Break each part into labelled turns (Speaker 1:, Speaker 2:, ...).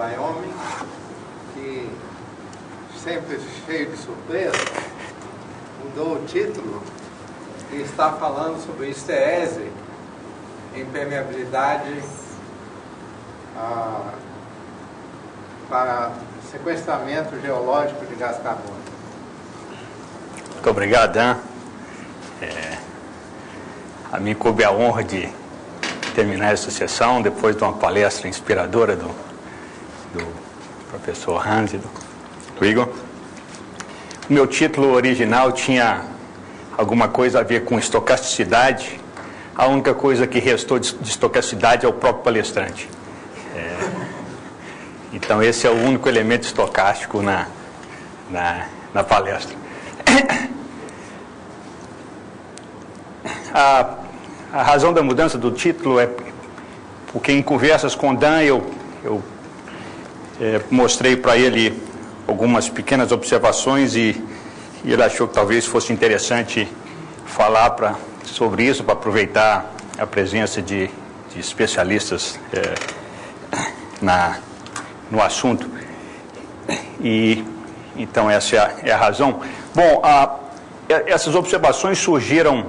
Speaker 1: Wyoming, que sempre cheio de surpresa, mudou o título e está falando sobre estese, impermeabilidade para sequestramento geológico de gás carbônico.
Speaker 2: Muito obrigado, Dan. A mim coube a honra de terminar essa sessão depois de uma palestra inspiradora do professor Hans e do Igor. O meu título original tinha alguma coisa a ver com estocasticidade. A única coisa que restou de estocasticidade é o próprio palestrante. Então esse é o único elemento estocástico na palestra. A razão da mudança do título é porque em conversas com Dan eu mostrei para ele algumas pequenas observações e ele achou que talvez fosse interessante falar sobre isso, para aproveitar a presença de especialistas no assunto. E então essa é a razão. Bom, essas observações surgiram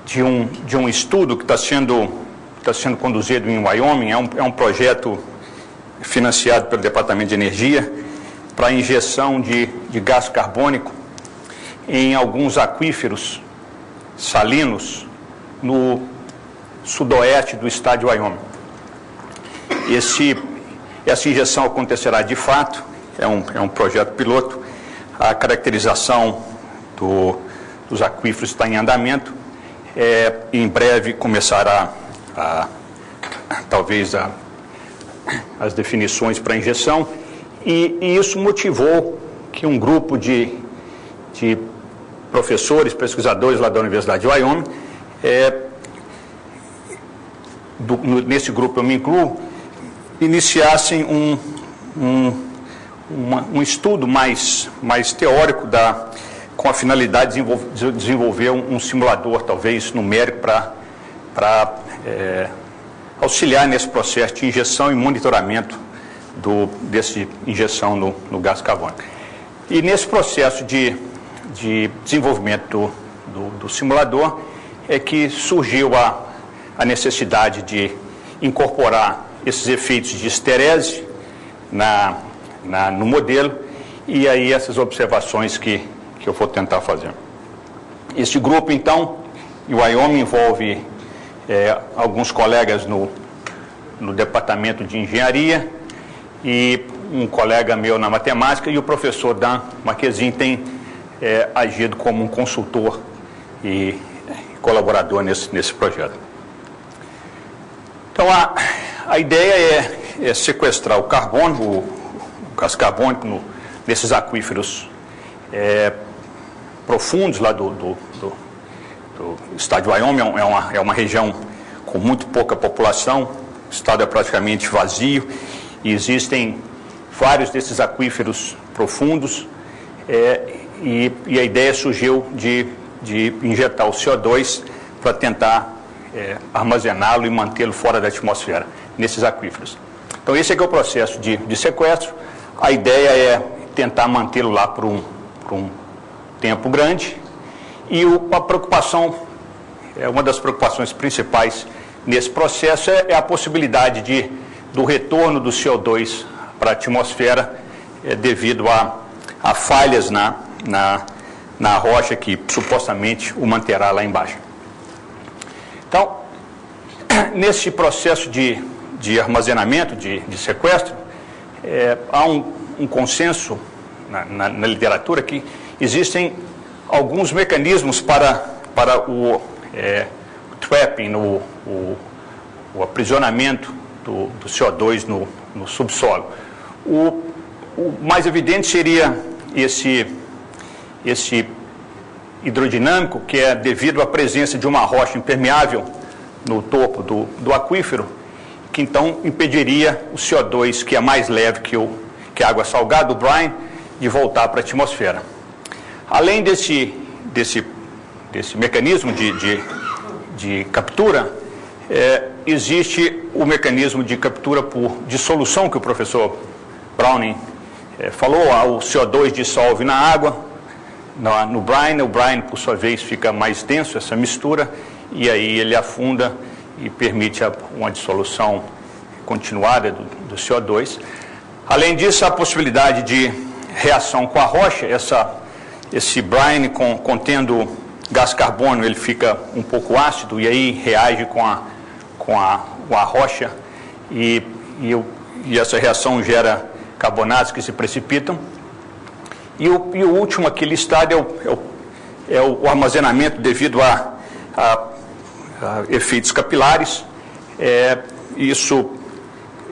Speaker 2: de um estudo que está sendo conduzido em Wyoming. É um projeto financiado pelo Departamento de Energia para injeção de gás carbônico em alguns aquíferos salinos no sudoeste do estado de Wyoming. Essa injeção acontecerá de fato, é um projeto piloto. A caracterização dos aquíferos está em andamento. Em breve começará talvez as definições para injeção, e isso motivou que um grupo de professores, pesquisadores lá da Universidade de Wyoming, nesse grupo eu me incluo, iniciassem um estudo mais teórico com a finalidade de desenvolver um simulador, talvez numérico, para auxiliar nesse processo de injeção e monitoramento dessa injeção no gás carbônico. E nesse processo de desenvolvimento do simulador é que surgiu a necessidade de incorporar esses efeitos de esterese no modelo, e aí essas observações que eu vou tentar fazer. Esse grupo, então, em Wyoming, envolve alguns colegas no departamento de engenharia e um colega meu na matemática, e o professor Dan Marquezin tem agido como um consultor e colaborador nesse projeto. Então, a ideia é sequestrar o carbono, o gás carbônico, nesses aquíferos profundos lá do estado de Wyoming. É uma região com muito pouca população, o estado é praticamente vazio, e existem vários desses aquíferos profundos, e a ideia surgiu de injetar o CO2 para tentar armazená-lo e mantê-lo fora da atmosfera, nesses aquíferos. Então esse é o processo de sequestro. A ideia é tentar mantê-lo lá por um tempo grande, e a preocupação, uma das preocupações principais nesse processo é a possibilidade do retorno do CO2 para a atmosfera devido a falhas na rocha que supostamente o manterá lá embaixo. Então, nesse processo de armazenamento, de sequestro, há um consenso na literatura que existem alguns mecanismos para o trapping, o aprisionamento do CO2 no subsolo. O mais evidente seria esse hidrodinâmico, que é devido à presença de uma rocha impermeável no topo do aquífero, que então impediria o CO2, que é mais leve que a água salgada, o brine, de voltar para a atmosfera. Além desse mecanismo de captura, existe o mecanismo de captura por dissolução que o professor Browning falou. O CO2 dissolve na água, no brine, o brine, por sua vez, fica mais denso, essa mistura, e aí ele afunda e permite uma dissolução continuada do CO2. Além disso, a possibilidade de reação com a rocha, esse brine contendo gás carbônio, ele fica um pouco ácido e aí reage com a rocha e essa reação gera carbonatos que se precipitam. E o último aqui listado é o armazenamento devido a efeitos capilares. Isso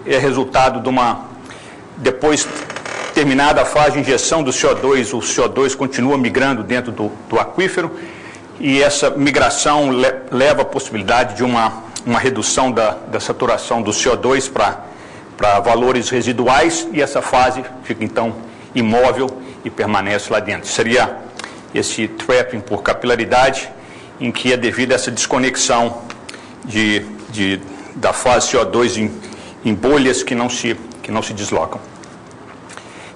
Speaker 2: é resultado de depois terminada a fase de injeção do CO2, o CO2 continua migrando dentro do aquífero, e essa migração leva à possibilidade de uma redução da saturação do CO2 para valores residuais, e essa fase fica então imóvel e permanece lá dentro. Seria esse trapping por capilaridade, em que é devido a essa desconexão da fase CO2 em bolhas que não se deslocam.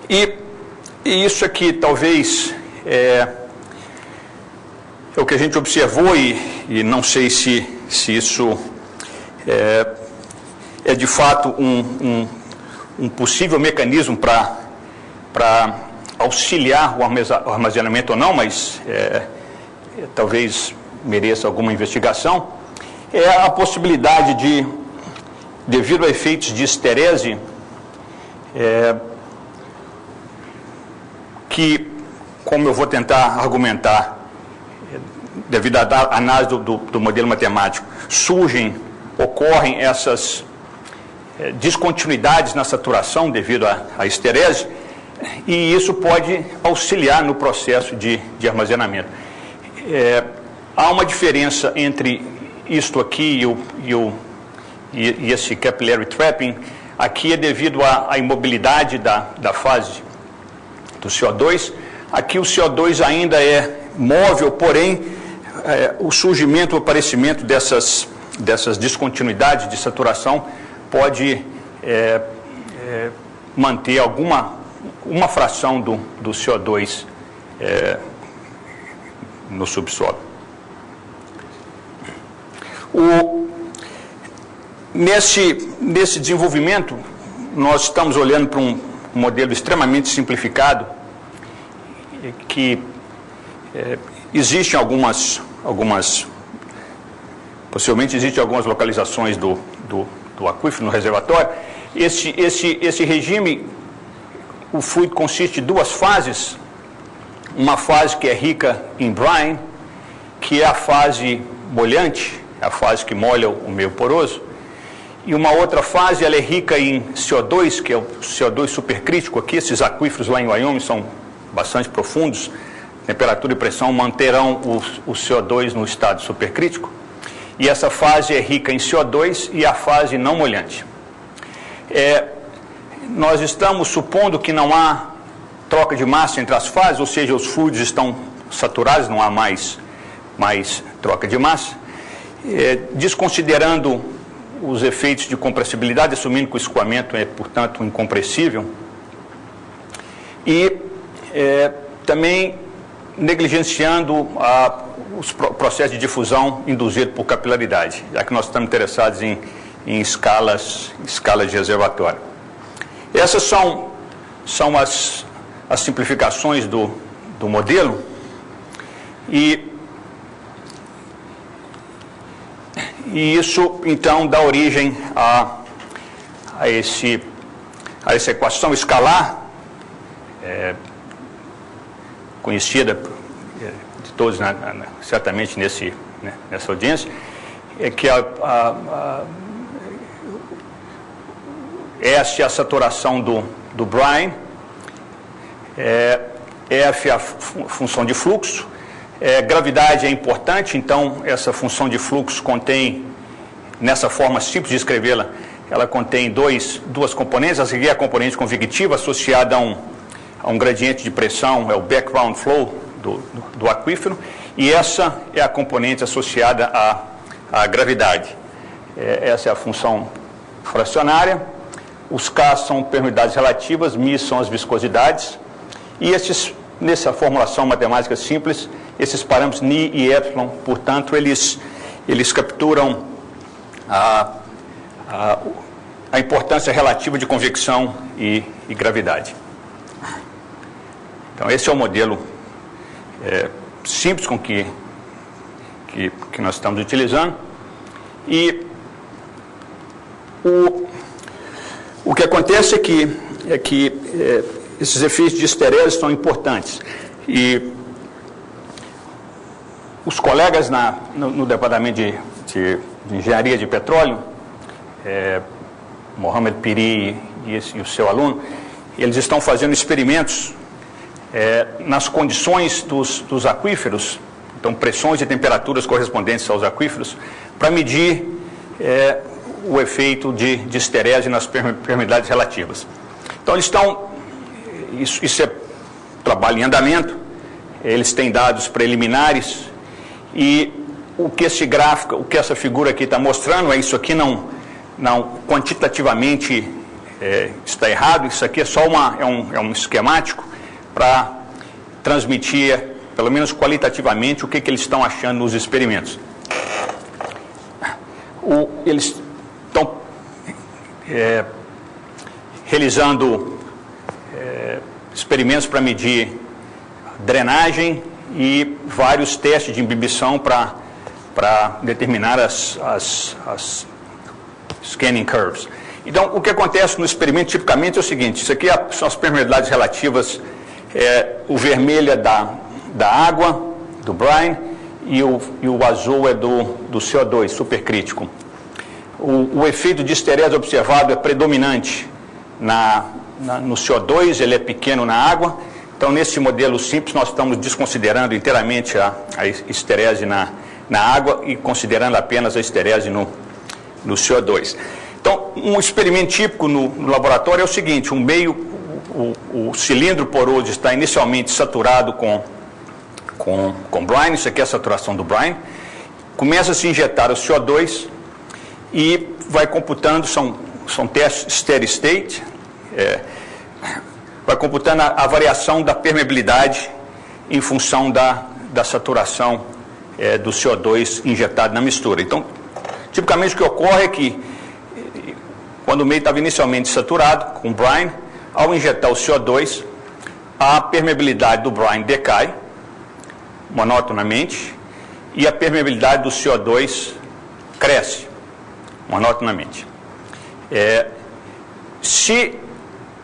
Speaker 2: E isso aqui talvez é o que a gente observou, e não sei se isso é de fato um possível mecanismo para auxiliar o armazenamento ou não, mas talvez mereça alguma investigação. É a possibilidade devido a efeitos de esterese, que, como eu vou tentar argumentar, devido à análise do modelo matemático, ocorrem essas descontinuidades na saturação devido à esterese, e isso pode auxiliar no processo de armazenamento. Há uma diferença entre isto aqui e esse capillary trapping. Aqui é devido à imobilidade da fase do CO2. Aqui o CO2 ainda é móvel, porém o surgimento, o aparecimento dessas descontinuidades de saturação pode manter uma fração do CO2 no subsolo. Nesse desenvolvimento, nós estamos olhando para um modelo extremamente simplificado, que existem possivelmente existem algumas localizações do aquífero no reservatório. Esse regime, o fluido consiste de duas fases. Uma fase que é rica em brine, que é a fase molhante, a fase que molha o meio poroso, e uma outra fase, ela é rica em CO2, que é o CO2 supercrítico. Aqui, esses aquíferos lá em Wyoming são bastante profundos, temperatura e pressão manterão o CO2 no estado supercrítico, e essa fase é rica em CO2 e a fase não molhante. Nós estamos supondo que não há troca de massa entre as fases, ou seja, os fluidos estão saturados, não há mais troca de massa, desconsiderando os efeitos de compressibilidade, assumindo que o escoamento é, portanto, incompressível, e também negligenciando os processos de difusão induzido por capilaridade, já que nós estamos interessados em escalas de reservatório. Essas são as simplificações do modelo, e isso, então, dá origem a essa equação escalar, conhecida de todos, certamente nessa audiência, que S é a saturação do brine, F é a função de fluxo, gravidade é importante, então essa função de fluxo contém, nessa forma simples de escrevê-la, ela contém duas componentes. Essa aqui é a componente convectiva associada a um gradiente de pressão, é o background flow do aquífero, e essa é a componente associada à gravidade. essa é a função fracionária. Os K são permeabilidades relativas, μ são as viscosidades. E nessa formulação matemática simples, esses parâmetros Ni e Epsilon, portanto, eles capturam a importância relativa de convecção e gravidade. Então, esse é o modelo simples com que nós estamos utilizando. E o que acontece é que esses efeitos de histerese são importantes. E os colegas no departamento de engenharia de petróleo, Mohamed Piri e o seu aluno, eles estão fazendo experimentos nas condições dos aquíferos, então pressões e temperaturas correspondentes aos aquíferos, para medir o efeito de histerese nas permeabilidades relativas. Então eles estão, isso é trabalho em andamento, eles têm dados preliminares, e o que esse gráfico, o que essa figura aqui está mostrando, isso aqui não quantitativamente está errado, isso aqui é só um esquemático para transmitir, pelo menos qualitativamente, o que eles estão achando nos experimentos. Eles estão realizando experimentos para medir drenagem e vários testes de imbibição para determinar as scanning curves. Então, o que acontece no experimento tipicamente é o seguinte: isso aqui são as permeabilidades relativas, o vermelho é da água, do brine, e o azul é do CO2, supercrítico. O efeito de histerese observado é predominante no CO2, ele é pequeno na água. Então, nesse modelo simples, nós estamos desconsiderando inteiramente a histerese na água e considerando apenas a histerese no CO2. Então, um experimento típico no laboratório é o seguinte: o cilindro poroso está inicialmente saturado com brine, isso aqui é a saturação do brine, começa a se injetar o CO2 e vai computando, são testes steady state, vai computando a variação da permeabilidade em função da saturação do CO2 injetado na mistura. Então, tipicamente o que ocorre é que, quando o meio estava inicialmente saturado com brine, ao injetar o CO2, a permeabilidade do brine decai monotonamente e a permeabilidade do CO2 cresce monotonamente. Se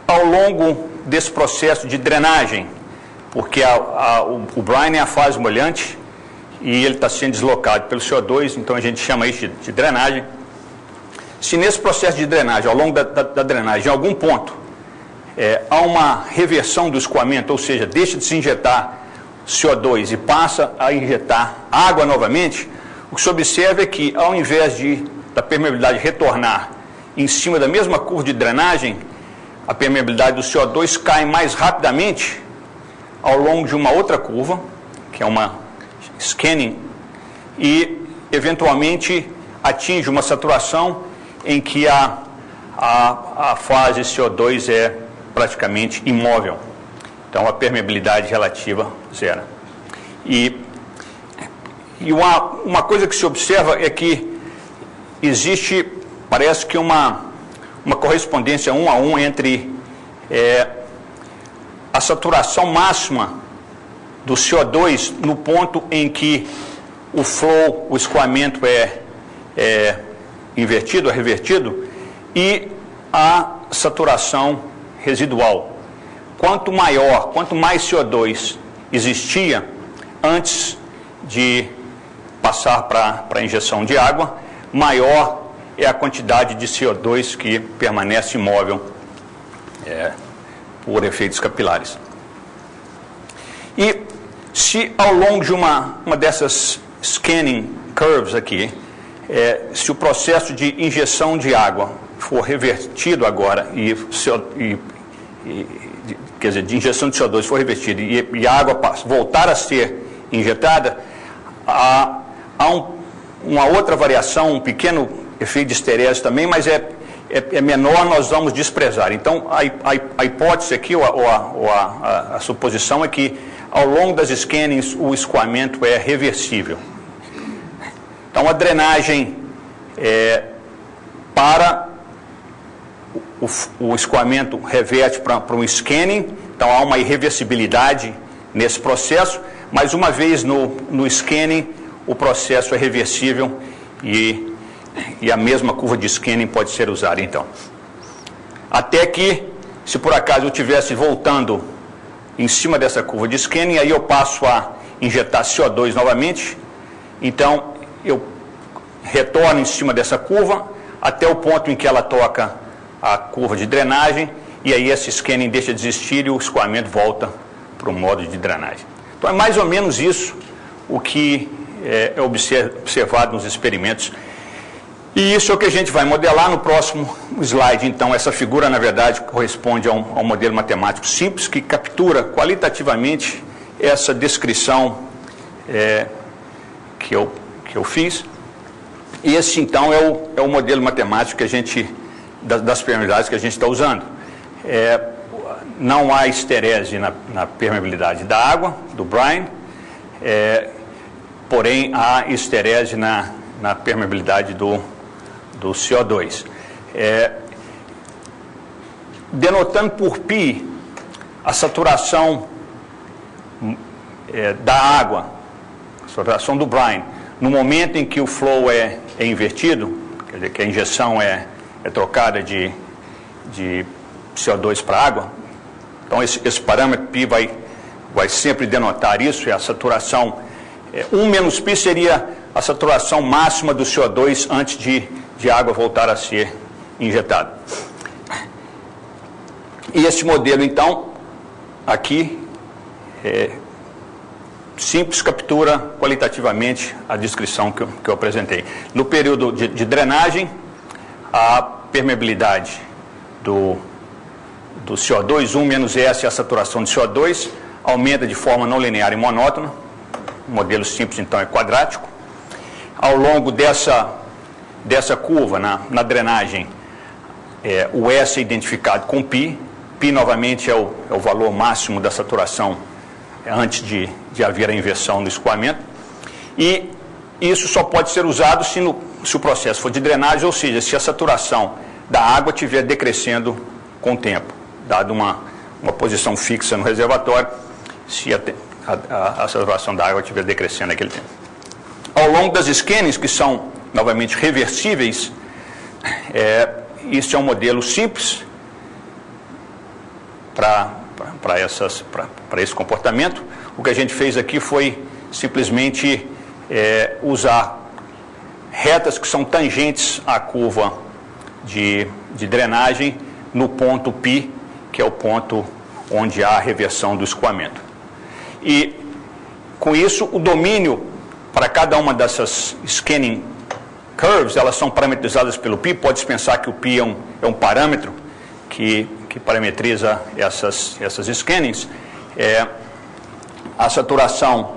Speaker 2: ao longo desse processo de drenagem, porque o brine é a fase molhante e ele está sendo deslocado pelo CO2, então a gente chama isso de drenagem. Se nesse processo de drenagem, ao longo da drenagem, em algum ponto, há uma reversão do escoamento, ou seja, deixa de se injetar CO2 e passa a injetar água novamente, o que se observa é que, ao invés da permeabilidade retornar em cima da mesma curva de drenagem, a permeabilidade do CO2 cai mais rapidamente ao longo de uma outra curva, que é uma scanning, e eventualmente atinge uma saturação em que a fase CO2 é praticamente imóvel. Então, a permeabilidade relativa zero. E uma coisa que se observa é que existe, parece que uma correspondência 1 a 1 entre a saturação máxima do CO2 no ponto em que o escoamento é invertido, é revertido, e a saturação residual. Quanto mais CO2 existia antes de passar para a injeção de água, maior é a quantidade de CO2 que permanece imóvel por efeitos capilares. E se ao longo de uma dessas scanning curves aqui, se o processo de injeção de água for revertido agora, quer dizer, de injeção de CO2 for revertido e a água voltar a ser injetada, há uma outra variação, um pequeno efeito de esterese também, mas é menor, nós vamos desprezar. Então, a hipótese aqui, ou a suposição é que, ao longo das scannings, o escoamento é reversível. Então, a drenagem para o escoamento reverte para um scanning, então há uma irreversibilidade nesse processo, mas uma vez no scanning, o processo é reversível e a mesma curva de scanning pode ser usada, então. Até que, se por acaso eu estivesse voltando em cima dessa curva de scanning, aí eu passo a injetar CO2 novamente, então eu retorno em cima dessa curva até o ponto em que ela toca a curva de drenagem, e aí esse scanning deixa de existir e o escoamento volta para o modo de drenagem. Então é mais ou menos isso o que é observado nos experimentos. E isso é o que a gente vai modelar no próximo slide. Então, essa figura, na verdade, corresponde a um modelo matemático simples que captura qualitativamente essa descrição que eu fiz. E esse, então, é o modelo matemático que a gente, das permeabilidades que a gente está usando. Não há esterese na permeabilidade da água, do brine, porém há esterese na permeabilidade do CO2. Denotando por π a saturação da água, a saturação do brine, no momento em que o flow é invertido, quer dizer, que a injeção é trocada de CO2 para água, então esse parâmetro π vai sempre denotar isso, e a saturação 1 menos π seria a saturação máxima do CO2 antes de a água voltar a ser injetada. E esse modelo, então, aqui, simples, captura qualitativamente a descrição que eu apresentei. No período de drenagem, a permeabilidade do CO2, 1 menos S é a saturação de CO2, aumenta de forma não linear e monótona. O modelo simples, então, é quadrático. Ao longo dessa curva, na drenagem, o S é identificado com π. π, novamente, é o valor máximo da saturação antes de haver a inversão no escoamento. E isso só pode ser usado se o processo for de drenagem, ou seja, se a saturação da água estiver decrescendo com o tempo, dado uma posição fixa no reservatório, se a saturação da água estiver decrescendo naquele tempo. Ao longo das scannings, que são novamente reversíveis, isso é um modelo simples para esse comportamento. O que a gente fez aqui foi simplesmente usar retas que são tangentes à curva de drenagem no ponto π, que é o ponto onde há a reversão do escoamento. E, com isso, o domínio para cada uma dessas scanning curves, elas são parametrizadas pelo π. Pode-se pensar que o π é um parâmetro que parametriza essas scannings. A saturação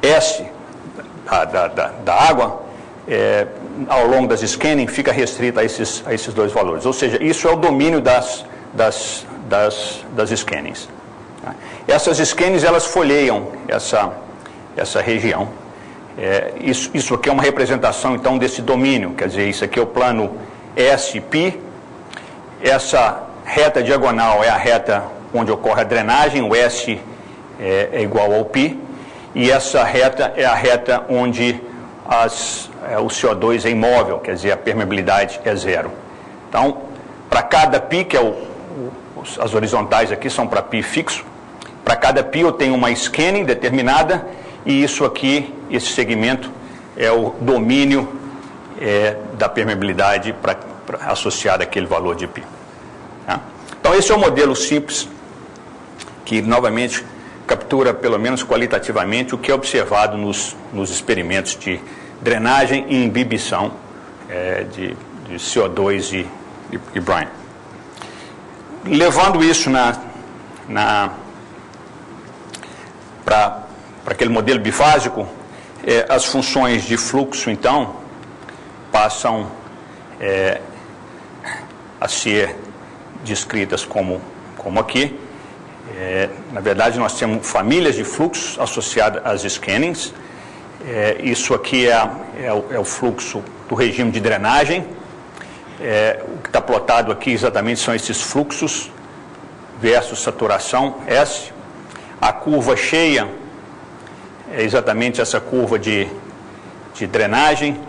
Speaker 2: S da água, ao longo das scanning, fica restrita a esses dois valores. Ou seja, isso é o domínio das scannings. Essas scannings, elas folheiam essa região. Isso aqui é uma representação, então, desse domínio. Quer dizer, isso aqui é o plano S-π. Essa reta diagonal é a reta onde ocorre a drenagem, o S é igual ao π. E essa reta é a reta onde o CO2 é imóvel, quer dizer, a permeabilidade é zero. Então, para cada π, que as horizontais aqui são para π fixo, para cada π eu tenho uma scanning determinada, e isso aqui, esse segmento, é o domínio da permeabilidade associado àquele valor de π. Tá? Então, esse é o modelo simples, que, novamente, captura, pelo menos qualitativamente, o que é observado nos experimentos de drenagem e imbibição de CO2 e brine. Levando isso para aquele modelo bifásico, as funções de fluxo, então, passam a ser descritas como aqui. Na verdade, nós temos famílias de fluxos associadas às scannings. Isso aqui é o fluxo do regime de drenagem. O que está plotado aqui exatamente são esses fluxos versus saturação S. A curva cheia é exatamente essa curva de drenagem.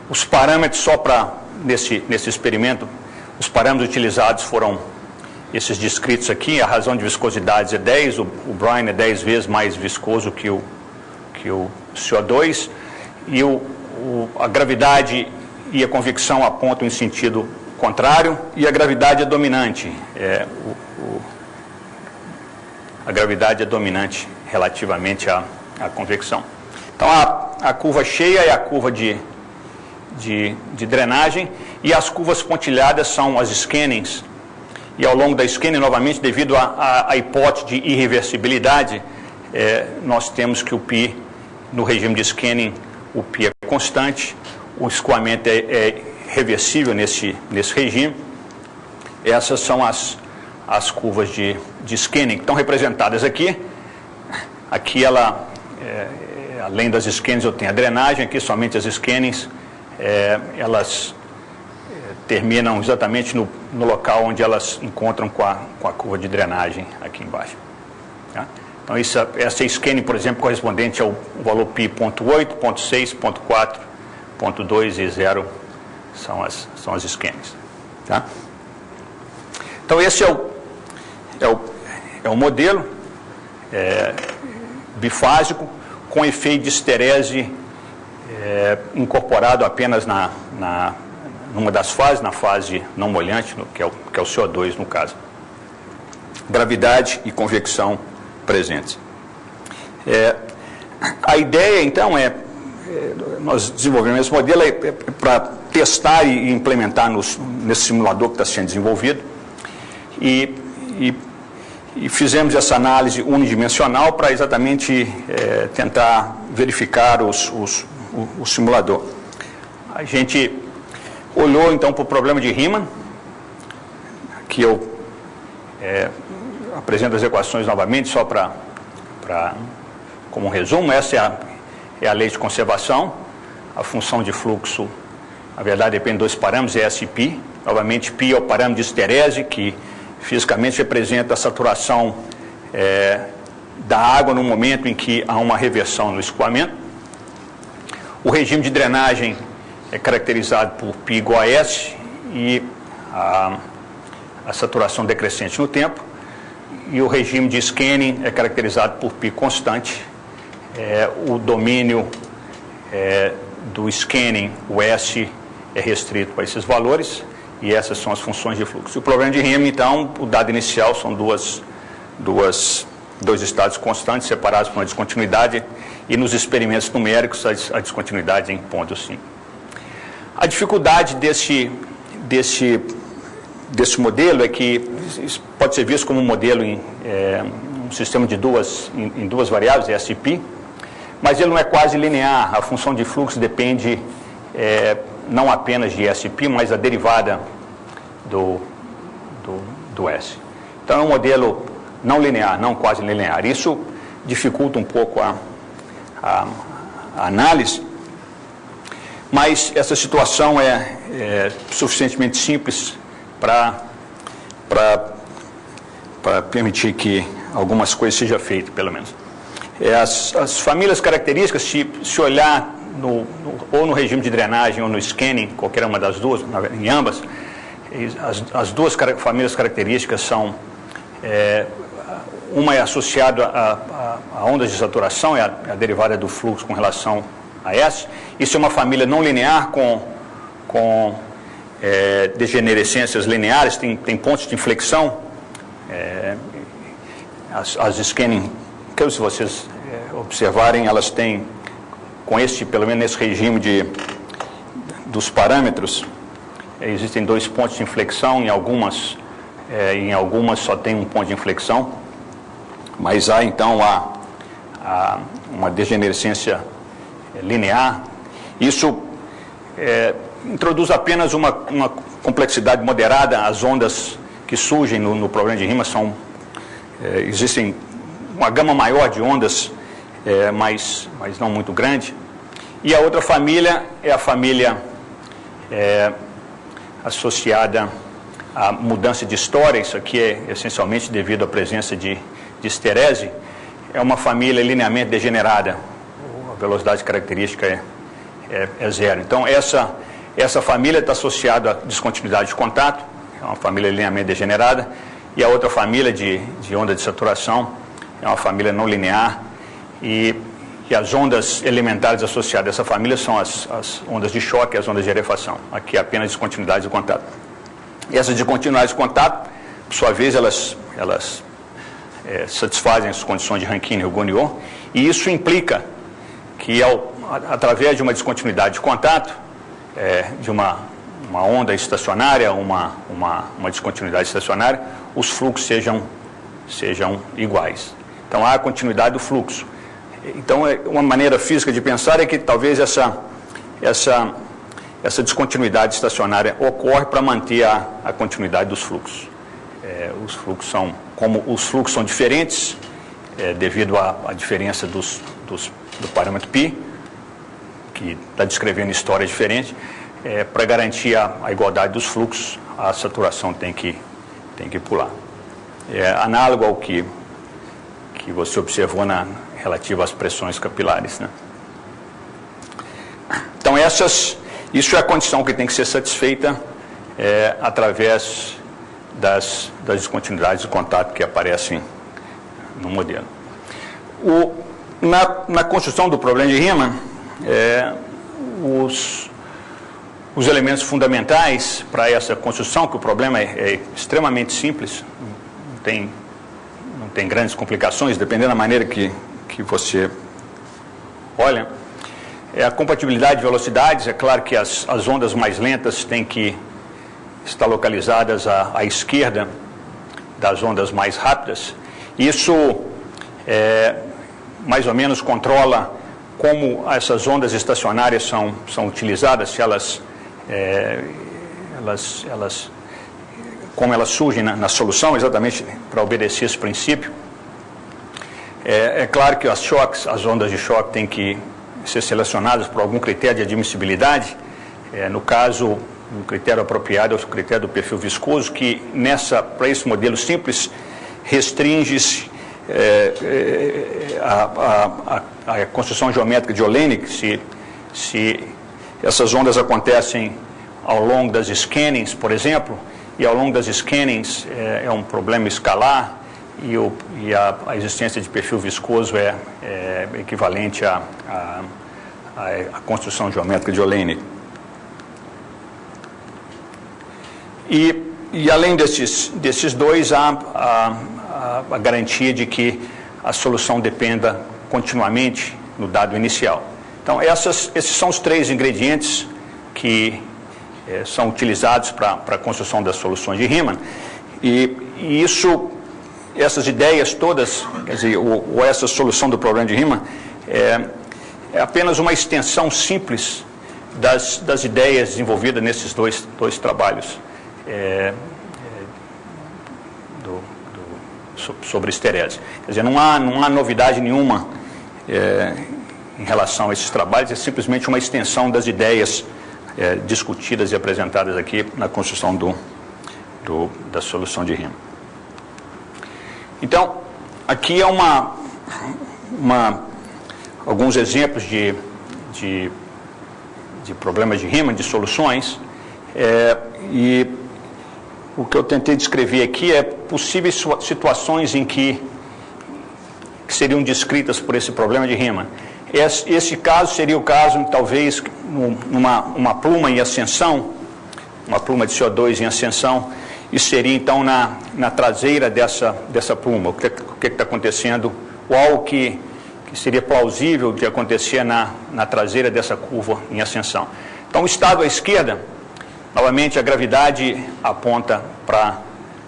Speaker 2: Os parâmetros, só para nesse experimento, os parâmetros utilizados foram esses descritos aqui. A razão de viscosidade é 10, o brine é 10 vezes mais viscoso que o CO2, e a gravidade e a convecção apontam em sentido contrário, e a gravidade é dominante. A gravidade é dominante relativamente à convecção. Então, a curva cheia é a curva de drenagem, e as curvas pontilhadas são as scannings. E ao longo da scanning, novamente, devido à hipótese de irreversibilidade, nós temos que o π, no regime de scanning, o π é constante, o escoamento é reversível nesse regime. Essas são as curvas de scanning que estão representadas aqui. Aqui ela, além das scannings, eu tenho a drenagem, aqui somente as scannings, elas terminam exatamente no local onde elas encontram com a curva de drenagem aqui embaixo. Tá? Então, essa scanning, por exemplo, correspondente ao valor π 0.8, 0.6, 0.4, 0.2 e 0 são as scannings. Tá? Então, esse é o modelo bifásico com efeito de esterese incorporado apenas numa das fases, na fase não molhante, que é o CO2 no caso. Gravidade e convecção presentes. A ideia, então, nós desenvolvemos esse modelo para testar e implementar nesse simulador que está sendo desenvolvido, e fizemos essa análise unidimensional para exatamente tentar verificar o simulador. A gente olhou então para o problema de Riemann, que eu apresento as equações novamente só como um resumo. Essa é a lei de conservação. A função de fluxo, na verdade, depende de dois parâmetros, S e π. Novamente, π é o parâmetro de esterese, que fisicamente representa a saturação da água no momento em que há uma reversão no escoamento. O regime de drenagem é caracterizado por π igual a S e a saturação decrescente no tempo. E o regime de scanning é caracterizado por π constante. O domínio do scanning, o S, é restrito para esses valores, e essas são as funções de fluxo. O problema de Riemann, então, o dado inicial são dois estados constantes separados por uma descontinuidade, e nos experimentos numéricos a descontinuidade é em ponto 5. A dificuldade desse modelo é que pode ser visto como um modelo em um sistema de em duas variáveis, S e π, mas ele não é quase linear. A função de fluxo depende não apenas de S e π, mas da derivada do S. Então é um modelo não linear, não quase linear. Isso dificulta um pouco a análise, mas essa situação é suficientemente simples para permitir que algumas coisas sejam feitas, pelo menos. As famílias características, se olhar ou no regime de drenagem ou no scanning, qualquer uma das duas, em ambas, as duas famílias características são... uma é associada a ondas de saturação, é a derivada do fluxo com relação a S. Isso é uma família não linear com degenerescências lineares, tem pontos de inflexão. As scanning, que se vocês observarem, elas têm, pelo menos nesse regime dos parâmetros, existem dois pontos de inflexão, em algumas só tem um ponto de inflexão, mas há então uma degenerescência linear. Isso introduz apenas uma complexidade moderada. As ondas que surgem no problema de rima existem uma gama maior de ondas, mas não muito grande. E a outra família é a família associada à mudança de história. Isso aqui é essencialmente devido à presença de esterese. É uma família linearmente degenerada. A velocidade característica é zero. Então, essa família está associada à descontinuidade de contato, é uma família linearmente degenerada, e a outra família de onda de saturação é uma família não linear, e as ondas elementares associadas a essa família são as ondas de choque e as ondas de rarefação. Aqui é apenas descontinuidade de contato. E essas descontinuidades de contato, por sua vez, elas satisfazem as condições de Rankine e Hugoniot, e isso implica que, através de uma descontinuidade de contato, de uma onda estacionária, uma descontinuidade estacionária, os fluxos sejam iguais. Então, há a continuidade do fluxo. Então, uma maneira física de pensar é que talvez essa descontinuidade estacionária ocorre para manter a continuidade dos fluxos. Como os fluxos são diferentes, devido à diferença do parâmetro π, que está descrevendo história diferente, para garantir a igualdade dos fluxos, a saturação tem que pular. É análogo ao que você observou relativo às pressões capilares, né? Então, isso é a condição que tem que ser satisfeita através das descontinuidades de contato que aparecem no modelo. Na construção do problema de rima, os elementos fundamentais para essa construção, que o problema é extremamente simples, não tem grandes complicações, dependendo da maneira que você olha, é a compatibilidade de velocidades. É claro que as ondas mais lentas têm que estar localizadas à esquerda das ondas mais rápidas. Isso mais ou menos controla como essas ondas estacionárias são utilizadas, se como elas surgem na solução, exatamente para obedecer esse princípio. É claro que as ondas de choque têm que ser selecionadas por algum critério de admissibilidade. No caso, um critério apropriado é o critério do perfil viscoso, que para esse modelo simples restringe-se a construção geométrica de Olenek. Se essas ondas acontecem ao longo das scannings, por exemplo, e ao longo das scannings é um problema escalar, e a existência de perfil viscoso é equivalente à construção geométrica de Olenek. E além desses dois, há a garantia de que a solução dependa continuamente no dado inicial. Então, esses são os três ingredientes que são utilizados para a construção das soluções de Riemann. E essas ideias todas, quer dizer, ou essa solução do problema de Riemann, é apenas uma extensão simples das ideias desenvolvidas nesses dois trabalhos sobre esterese. Quer dizer, não há novidade nenhuma em relação a esses trabalhos, é simplesmente uma extensão das ideias discutidas e apresentadas aqui na construção da solução de Riemann. Então, aqui é alguns exemplos de problemas de Riemann, de soluções, e o que eu tentei descrever aqui é possíveis situações em que seriam descritas por esse problema de Riemann. Esse caso seria o caso, talvez, numa pluma em ascensão, uma pluma de CO2 em ascensão, e seria então na traseira dessa pluma. O que está acontecendo, ou algo que seria plausível de acontecer na traseira dessa curva em ascensão. Então, o estado à esquerda, novamente a gravidade aponta para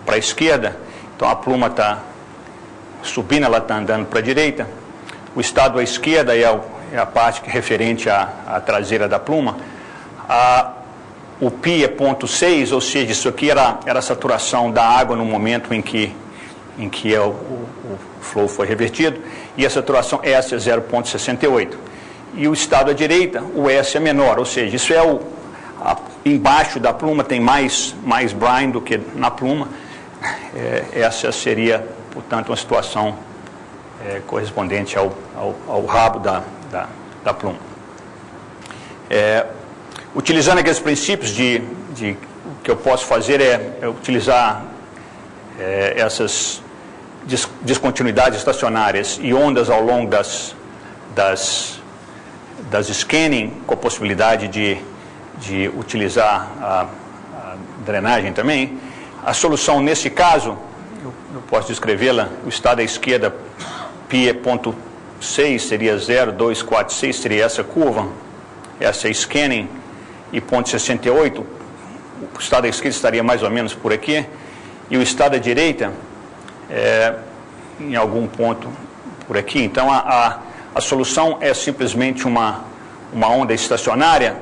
Speaker 2: a esquerda, então a pluma está subindo, ela está andando para a direita. O estado à esquerda é a parte que é referente à traseira da pluma. o Pi é 0,6, ou seja, isso aqui era a saturação da água no momento em que o flow foi revertido, e a saturação S é 0,68. E o estado à direita, o S é menor, ou seja, isso é embaixo da pluma tem mais brine do que na pluma. Essa seria, portanto, uma situação correspondente ao rabo da pluma. Utilizando aqueles princípios o que eu posso fazer é utilizar essas descontinuidades estacionárias e ondas ao longo das scanning, com a possibilidade de utilizar a drenagem também. A solução nesse caso, eu posso descrevê-la, o estado à esquerda, Pi é 0,6, seria 0,246, seria essa curva, essa é scanning, e 0,68, o estado à esquerda estaria mais ou menos por aqui, e o estado à direita, em algum ponto por aqui. Então, a solução é simplesmente uma onda estacionária,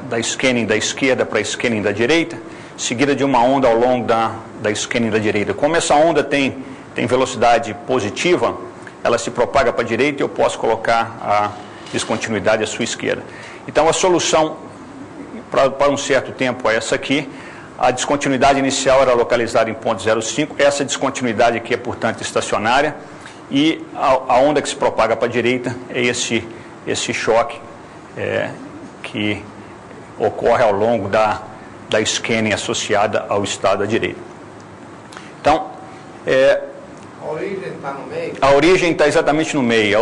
Speaker 2: da scanning da esquerda para a scanning da direita, seguida de uma onda ao longo da scanning da direita. Como essa onda tem velocidade positiva, ela se propaga para a direita e eu posso colocar a descontinuidade à sua esquerda. Então, a solução para um certo tempo é essa aqui. A descontinuidade inicial era localizada em 0,05. Essa descontinuidade aqui é, portanto, estacionária. E a onda que se propaga para a direita é esse choque que ocorre ao longo da scanning associada ao estado à direita. Então,
Speaker 1: a origem está no meio?
Speaker 2: A origem está exatamente no meio.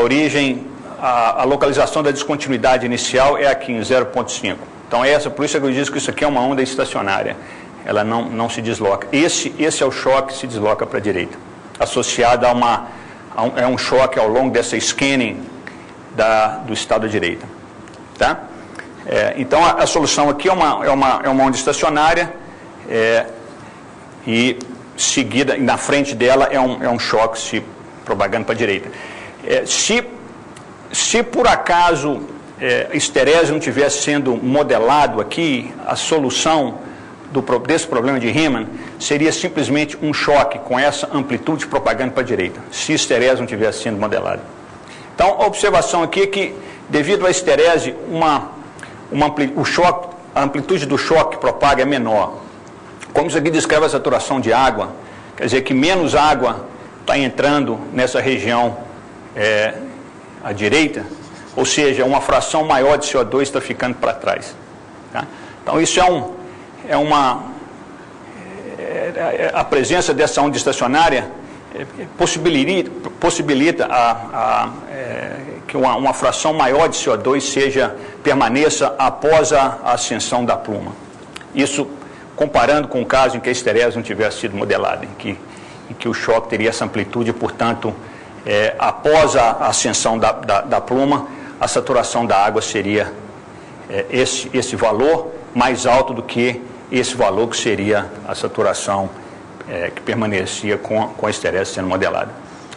Speaker 2: A localização da descontinuidade inicial é aqui em 0,5. Então, por isso é que eu disse que isso aqui é uma onda estacionária. Ela não se desloca. Esse é o choque que se desloca para a direita, associado a um choque ao longo dessa scanning do estado à direita. Tá? Então, a solução aqui é uma onda estacionária e seguida, na frente dela é um choque se propagando para a direita. Se por acaso esterese não estivesse sendo modelado aqui, a solução desse problema de Riemann seria simplesmente um choque com essa amplitude propagando para a direita, se esterese não estivesse sendo modelado. Então, a observação aqui é que, devido à esterese, a amplitude do choque que propaga é menor. Como isso aqui descreve a saturação de água, quer dizer que menos água está entrando nessa região à direita, ou seja, uma fração maior de CO2 está ficando para trás. Tá? Então, isso a presença dessa onda estacionária possibilita que uma fração maior de CO2 permaneça após a ascensão da pluma. Isso comparando com o caso em que a esterese não tivesse sido modelada, em que o choque teria essa amplitude, portanto, após a ascensão da pluma, a saturação da água seria esse valor mais alto do que esse valor que seria a saturação que permanecia com a esterese sendo modelada.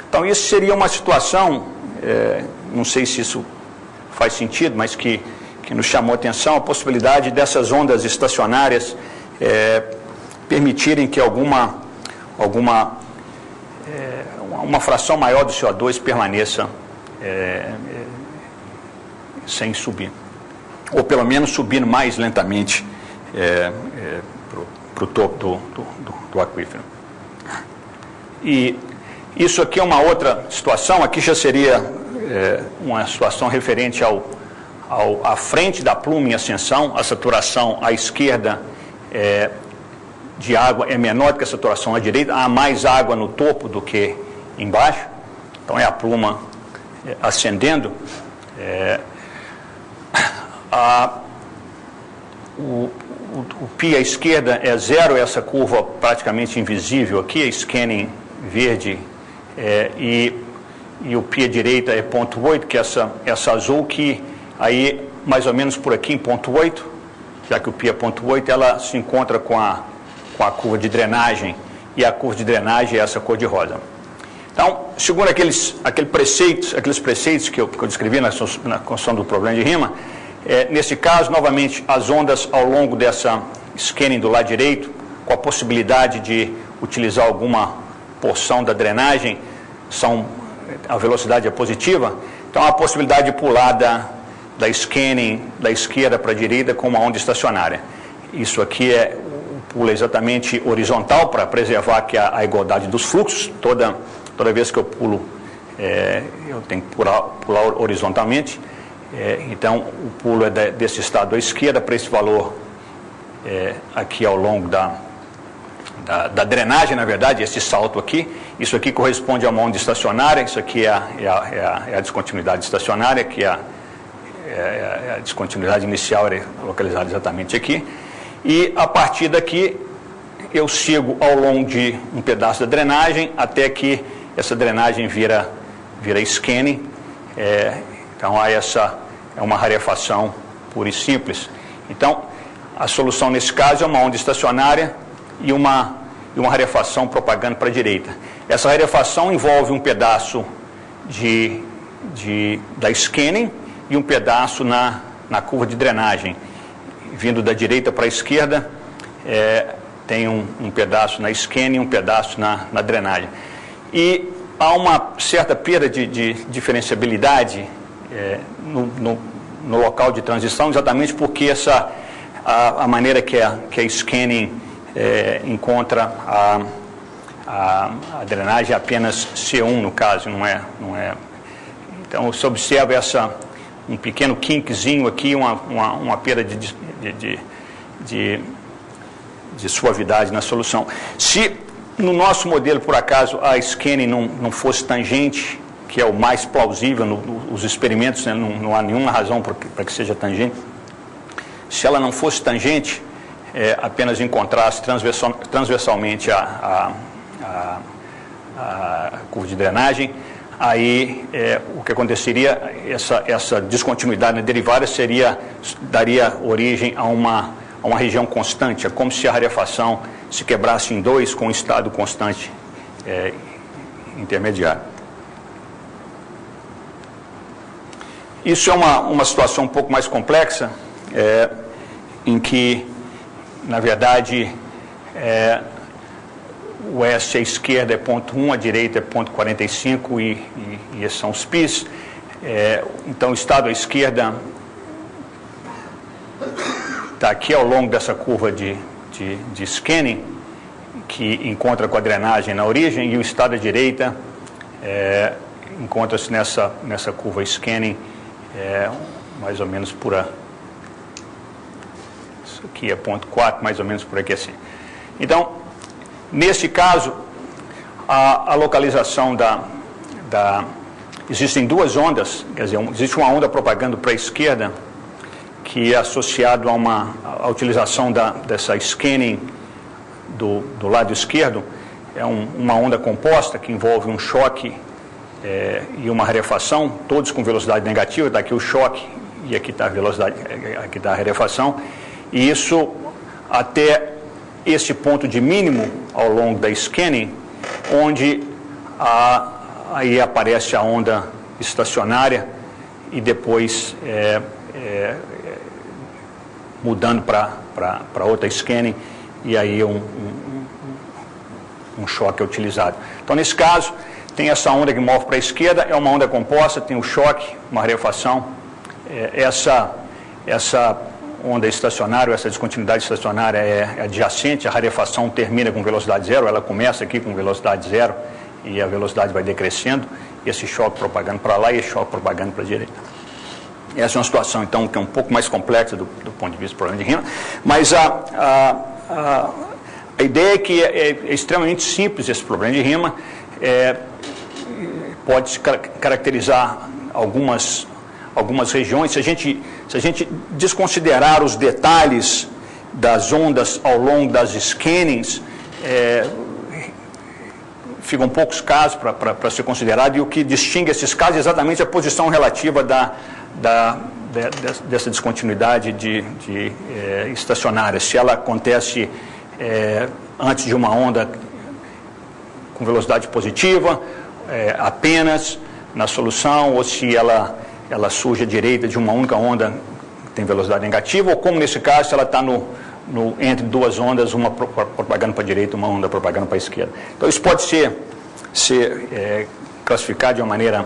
Speaker 2: Então, isso seria uma situação, não sei se isso faz sentido, mas que nos chamou a atenção, a possibilidade dessas ondas estacionárias permitirem que uma fração maior do CO2 permaneça sem subir, ou pelo menos subindo mais lentamente para o topo do aquífero. E isso aqui é uma outra situação, aqui já seria uma situação referente à frente da pluma em ascensão, a saturação à esquerda de água é menor do que a saturação à direita, há mais água no topo do que embaixo, então é a pluma ascendendo. O Pi à esquerda é 0, essa curva praticamente invisível aqui, a scanning verde, e o Pi à direita é 0,8, que é essa azul, que aí mais ou menos por aqui em 0,8, já que o Pi é 0,8, ela se encontra com a curva de drenagem, e a curva de drenagem é essa cor de rosa. Então, segundo aqueles preceitos que eu descrevi na construção do problema de Riemann, Nesse caso, novamente, as ondas ao longo dessa scanning do lado direito, com a possibilidade de utilizar alguma porção da drenagem, a velocidade é positiva, então há a possibilidade de pular da scanning da esquerda para a direita com uma onda estacionária. Isso aqui o pulo é exatamente horizontal para preservar aqui a igualdade dos fluxos. Toda vez que eu pulo, eu tenho que pular horizontalmente. Então, o pulo é desse estado à esquerda para esse valor aqui ao longo da drenagem, na verdade, esse salto aqui. Isso aqui corresponde a uma onda estacionária, isso aqui é a descontinuidade estacionária, que a descontinuidade inicial era localizada exatamente aqui. E, a partir daqui, eu sigo ao longo de um pedaço da drenagem até que essa drenagem vira scanning. Então, é uma rarefação pura e simples. Então, a solução nesse caso é uma onda estacionária e uma rarefação propagando para a direita. Essa rarefação envolve um pedaço da scanning e um pedaço na curva de drenagem. Vindo da direita para a esquerda, tem um pedaço na scanning e um pedaço na drenagem. E há uma certa perda de diferenciabilidade no local de transição, exatamente porque a maneira que a scanning encontra a drenagem é apenas C1 no caso, não é. Então você observa um pequeno kinkzinho aqui, uma perda de suavidade na solução. Se no nosso modelo, por acaso, a scanning não fosse tangente, que é o mais plausível, os experimentos, né, não há nenhuma razão para que seja tangente. Se ela não fosse tangente, apenas encontrasse transversalmente a curva de drenagem, aí o que aconteceria, essa descontinuidade na derivada daria origem a uma região constante. É como se a rarefação se quebrasse em dois com um estado constante intermediário. Isso é uma situação um pouco mais complexa, em que, na verdade, o S à esquerda é 0,1, a direita é 0,45 e esses são os πs. Então, o estado à esquerda está aqui ao longo dessa curva de scanning, que encontra com a drenagem na origem, e o estado à direita encontra-se nessa curva scanning, mais ou menos por aí. Isso aqui é 0,4, mais ou menos por aqui assim. Então, nesse caso, a localização existem duas ondas, quer dizer, existe uma onda propagando para a esquerda, que é associado à utilização dessa scanning do lado esquerdo, é uma onda composta que envolve um choque e uma rarefação, todos com velocidade negativa. Está aqui o choque e aqui está a velocidade, aqui está a rarefação, e isso até esse ponto de mínimo ao longo da scanning, onde aí aparece a onda estacionária e depois mudando para outra scanning, e aí um choque é utilizado. Então, nesse caso, tem essa onda que move para a esquerda, é uma onda composta, tem o choque, uma rarefação. Essa onda estacionária, essa descontinuidade estacionária é adjacente, a rarefação termina com velocidade zero, ela começa aqui com velocidade zero e a velocidade vai decrescendo, esse choque propagando para lá e esse choque propagando para a direita. Essa é uma situação, então, que é um pouco mais complexa do ponto de vista do problema de Riemann, mas a ideia é que é extremamente simples esse problema de Riemann. Pode-se caracterizar algumas regiões. Se a gente desconsiderar os detalhes das ondas ao longo das scannings, ficam poucos casos para ser considerado, e o que distingue esses casos é exatamente a posição relativa dessa descontinuidade estacionária. Se ela acontece antes de uma onda com velocidade positiva, apenas na solução, ou se ela surge à direita de uma única onda tem velocidade negativa, ou como nesse caso, se ela está entre duas ondas, uma propagando para a direita, uma onda propagando para a esquerda. Então isso pode ser classificado de uma maneira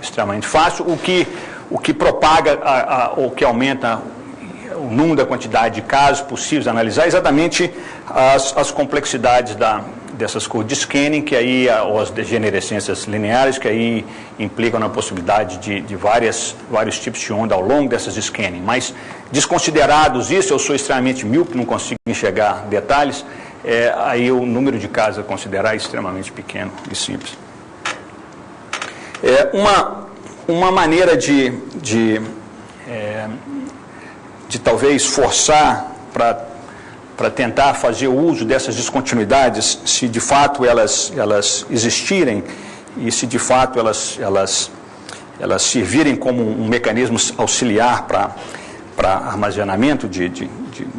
Speaker 2: extremamente fácil, o que propaga ou que aumenta o número da quantidade de casos possíveis a analisar, exatamente as complexidades dessas curvas de scanning, que aí, ou as degenerescências lineares, que aí implicam na possibilidade de vários tipos de onda ao longo dessas scanning. Mas, desconsiderados isso, eu sou extremamente míope, não consigo enxergar detalhes, aí o número de casos a considerar é extremamente pequeno e simples. Uma maneira de talvez forçar para tentar fazer uso dessas descontinuidades, se de fato elas existirem e se de fato elas servirem como um mecanismo auxiliar para armazenamento de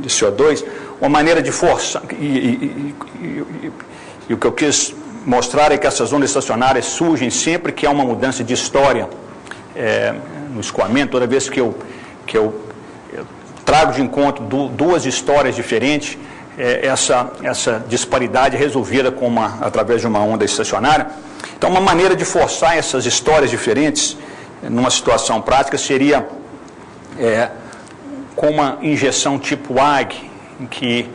Speaker 2: CO2, uma maneira de forçar, e o que eu quis mostrar é que essas ondas estacionárias surgem sempre que há uma mudança de história no escoamento. Toda vez que eu trago de encontro duas histórias diferentes, essa disparidade é resolvida através de uma onda estacionária. Então, uma maneira de forçar essas histórias diferentes numa situação prática seria com uma injeção tipo WAG, em que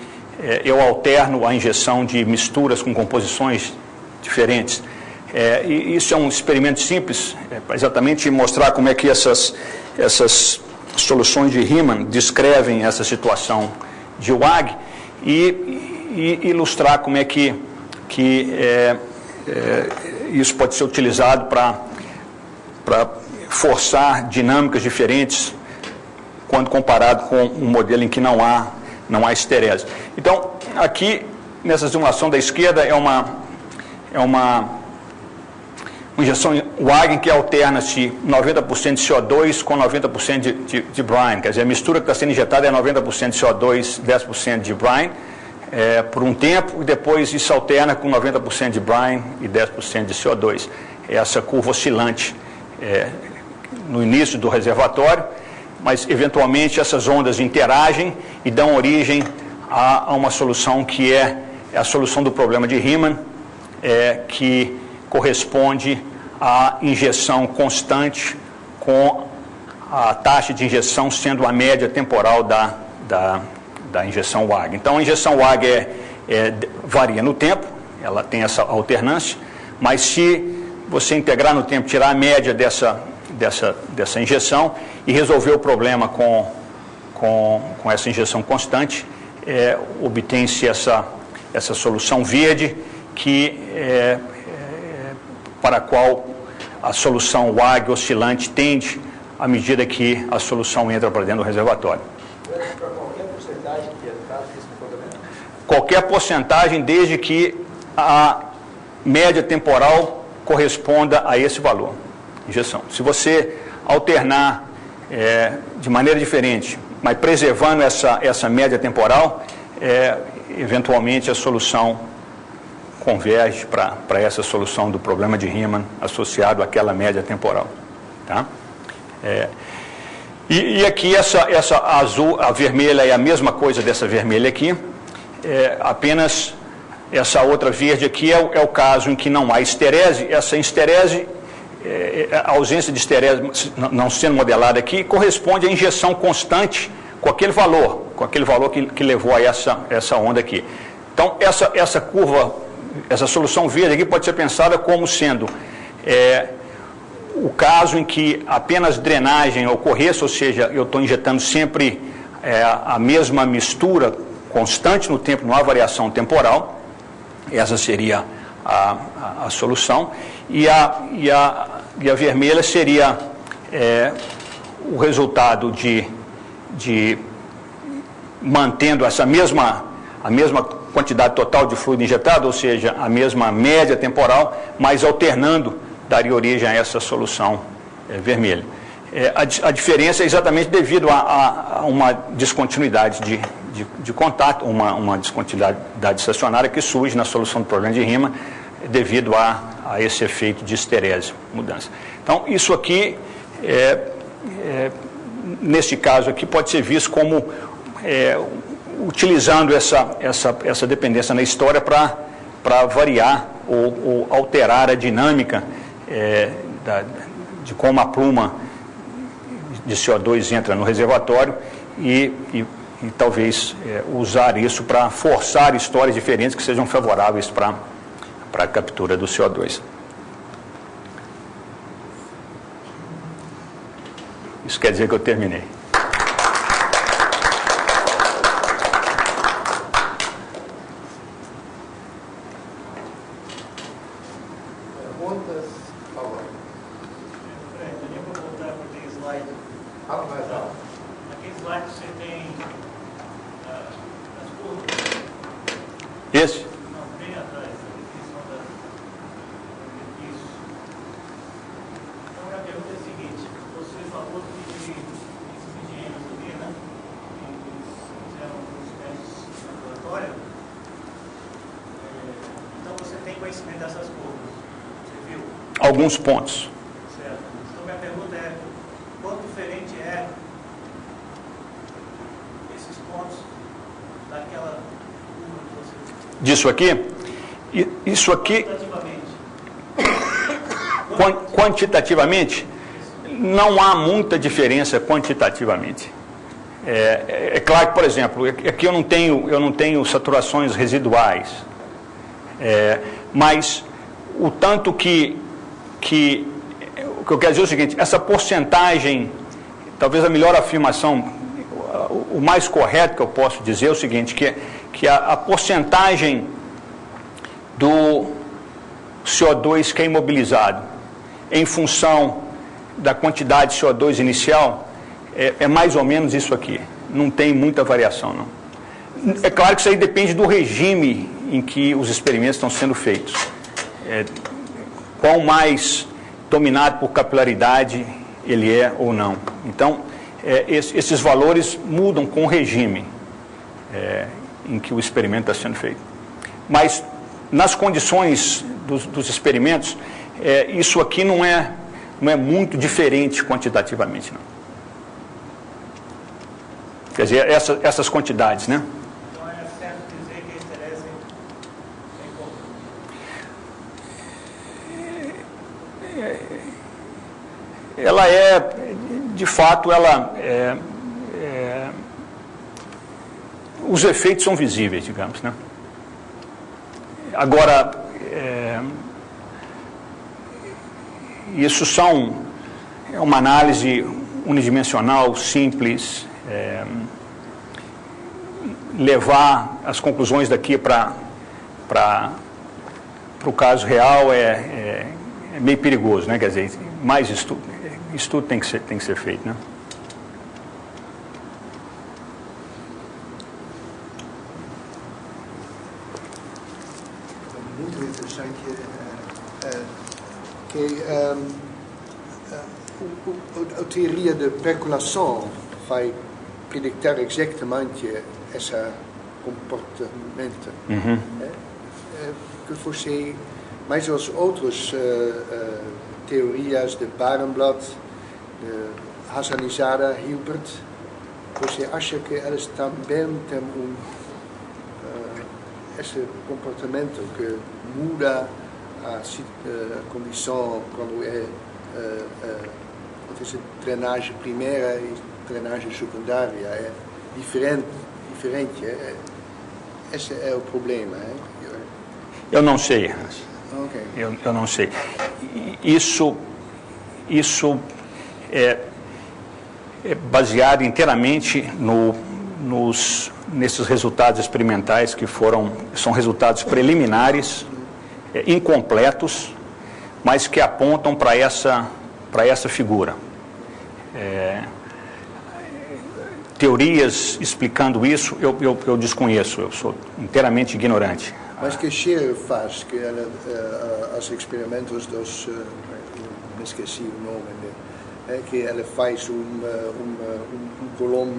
Speaker 2: eu alterno a injeção de misturas com composições diferentes. E isso é um experimento simples, para exatamente mostrar como é que essas soluções de Riemann descrevem essa situação de WAG e ilustrar como é que isso pode ser utilizado para forçar dinâmicas diferentes quando comparado com um modelo em que não há esterese. Então, aqui, nessa simulação da esquerda, é uma injeção WAG que alterna-se 90% de CO2 com 90% de brine. Quer dizer, a mistura que está sendo injetada é 90% de CO2, 10% de brine, por um tempo, e depois isso alterna com 90% de brine e 10% de CO2. Essa curva oscilante no início do reservatório, mas eventualmente essas ondas interagem e dão origem a uma solução que é a solução do problema de Riemann, que corresponde à injeção constante, com a taxa de injeção sendo a média temporal da injeção WAG. Então, a injeção WAG varia no tempo, ela tem essa alternância, mas se você integrar no tempo, tirar a média dessa injeção e resolver o problema com essa injeção constante, obtém-se essa solução verde, para a qual a solução WAG oscilante tende à medida que a solução entra para dentro do reservatório.
Speaker 1: Para qualquer porcentagem que entrasse nesse comportamento?
Speaker 2: Qualquer porcentagem, desde que a média temporal corresponda a esse valor, injeção. Se você alternar de maneira diferente, mas preservando essa média temporal, eventualmente a solução converge para essa solução do problema de Riemann associado àquela média temporal. Tá? E aqui essa azul, a vermelha é a mesma coisa dessa vermelha aqui, apenas essa outra verde aqui é o caso em que não há esterese. Essa esterese, a ausência de esterese não sendo modelada aqui, corresponde à injeção constante com aquele valor que levou a essa onda aqui. Então, essa curva, essa solução verde aqui pode ser pensada como sendo o caso em que apenas drenagem ocorresse, ou seja, eu estou injetando sempre a mesma mistura constante no tempo, não há variação temporal. Essa seria a solução. E a vermelha seria o resultado de mantendo a mesma quantidade total de fluido injetado, ou seja, a mesma média temporal, mas alternando daria origem a essa solução vermelha. A diferença é exatamente devido a uma descontinuidade de contato, uma descontinuidade estacionária que surge na solução do problema de Riemann devido a esse efeito de esterese, mudança. Então, isso aqui neste caso aqui, pode ser visto como utilizando essa dependência na história para variar ou alterar a dinâmica de como a pluma de CO2 entra no reservatório e talvez usar isso para forçar histórias diferentes que sejam favoráveis para a captura do CO2. Isso quer dizer que eu terminei.
Speaker 3: Perguntas? Por favor.
Speaker 4: Eu vou voltar para aquele slide.
Speaker 3: Fala mais alto.
Speaker 4: Naquele slide você tem as curvas.
Speaker 2: Esse?
Speaker 4: Não, bem atrás, a definição isso. Então, a pergunta é a seguinte: você falou que esses engenheiros ali, né? Eles fizeram alguns testes no laboratório. Então, você tem conhecimento dessas curvas. Você viu?
Speaker 2: Alguns pontos.
Speaker 4: Certo. Então, minha pergunta é: quão diferente é esses pontos daquela curva que você viu?
Speaker 2: Disso aqui? Isso aqui, quantitativamente, não há muita diferença quantitativamente. É claro que, por exemplo, aqui eu não tenho saturações residuais, mas o tanto que o que eu quero dizer é o seguinte: essa porcentagem, talvez a melhor afirmação, o mais correto que eu posso dizer é o seguinte, que a porcentagem do CO2 que é imobilizado em função da quantidade de CO2 inicial é mais ou menos isso aqui. Não tem muita variação, não. É claro que isso aí depende do regime em que os experimentos estão sendo feitos. Qual mais dominado por capilaridade ele é ou não. Então, esses valores mudam com o regime em que o experimento está sendo feito. Mas, nas condições dos experimentos, isso aqui não é muito diferente quantitativamente, não. Quer dizer, essas quantidades, né?
Speaker 4: Então, é certo dizer que a esterese tem pouco?
Speaker 2: Ela de fato, os efeitos são visíveis, digamos, né? Agora, isso é uma análise unidimensional, simples, levar as conclusões daqui para o caso real é meio perigoso, né? Quer dizer, mais estudo tem que ser feito, né?
Speaker 3: Muito interessante a teoria de percolação vai predictar exatamente esse comportamento. Que você, mais as outras teorias de Barenblad, de Hassanizada, Hilbert, você acha que elas também têm esse comportamento que muda a condição quando essa drenagem primeira e drenagem secundária é diferente. Esse é o problema.
Speaker 2: Eu não sei.
Speaker 3: Okay.
Speaker 2: Eu não sei. Isso é baseado inteiramente nesses resultados experimentais que são resultados preliminares, incompletos, mas que apontam para essa figura. Teorias explicando isso, eu desconheço, eu sou inteiramente ignorante.
Speaker 3: Mas que Scherer faz, que os experimentos dos, me esqueci o nome, que ela faz colombo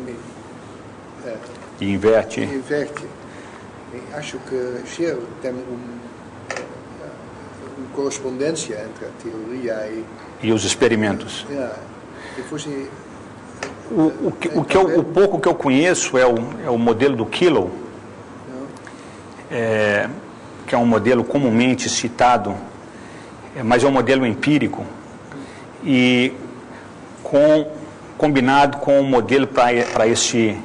Speaker 2: E inverte.
Speaker 3: Eu acho que Scherer tem uma correspondência entre a teoria
Speaker 2: e os experimentos.
Speaker 3: E você
Speaker 2: O pouco que eu conheço é o modelo do Kilo, que é um modelo comumente citado, mas é um modelo empírico, e combinado com o modelo para esse